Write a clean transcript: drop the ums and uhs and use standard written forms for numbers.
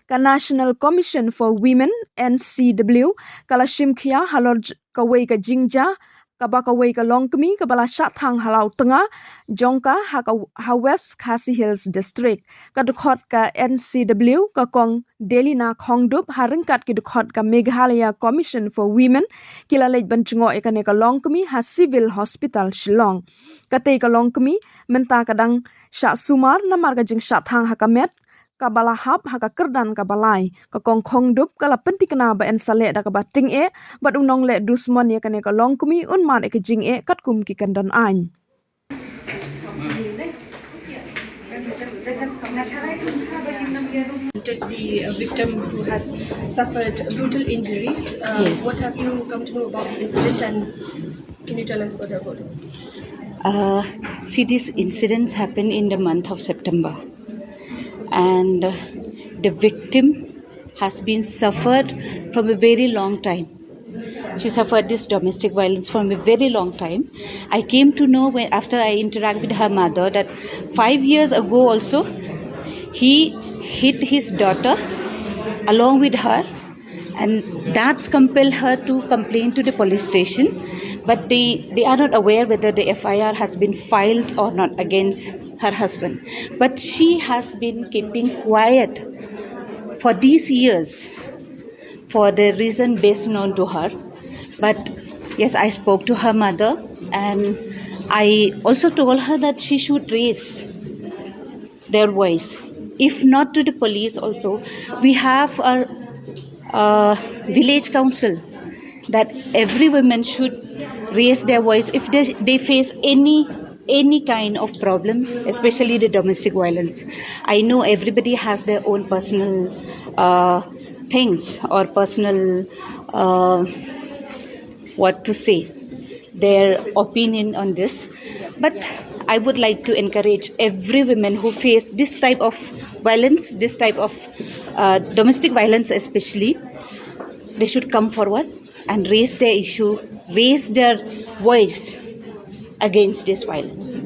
ka National Commission for Women NCW kalashim khia halor kawai ka jingja kabakawai ka longkmi kabala shathang halau tengah jongka ha West Khasi Hills District kadukot ka NCW ka kong Delina Khongdup haringkat kidukot ka Meghalaya Commission for Women kilalej banchungo ekane ka longkmi ha Civil Hospital Shillong kate ka longkmi menta kadang sha sumar namar ka jing shathang hakamet kabala hap haka kerdan kabalai ka kong khongdup kala penti kena ba en sale da ka bating e bat unong le dusman ye kane ka longkmi un man e ka jing e kat kum ki kandan an the victim who has suffered brutal injuries. Yes. What have you come to know about the incident, and can you tell us further about it? See, these incidents happen in the month of September, and the victim has been suffered from a very long time. She suffered this domestic violence from a very long time. I came to know after I interacted with her mother that 5 years ago also he hit his daughter along with her, and that's compelled her to complain to the police station. But they are not aware whether the FIR has been filed or not against her husband. But she has been keeping quiet for these years for the reason best known to her. But yes, I spoke to her mother, and I also told her that she should raise their voice. If not to the police also, we have our village council that every woman should raise their voice if they face any kind of problems, especially the domestic violence. I know everybody has their own personal things or personal their opinion on this, but I would like to encourage every woman who face this type of violence, this type of domestic violence especially, they should come forward and raise their issue, raise their voice against this violence.